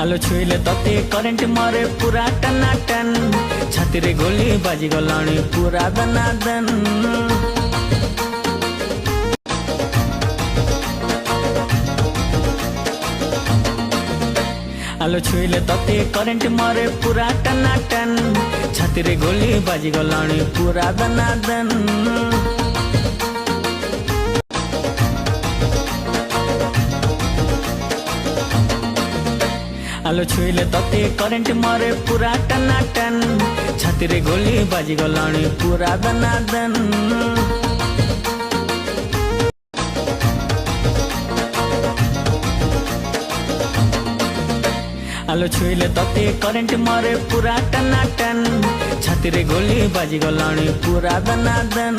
आलो छुईले तते करेंट मारे पूरा टनाटन छाती रे गोली बाजी गलाणी पूरा दनादन। आलो छुईले तते करेंट मारे पूरा टनाटन छाती रे गोली बाजी गलाणी पूरा दनादन। आलो छुईले तते करेंट मारे पूरा टनाटन छाती रे गोली बाजी गलाणी पूरा दनादन। आलो छुईले तते करेंट मारे पूरा टनाटन छाती रे गोली बाजी गलाणी पूरा दनादन।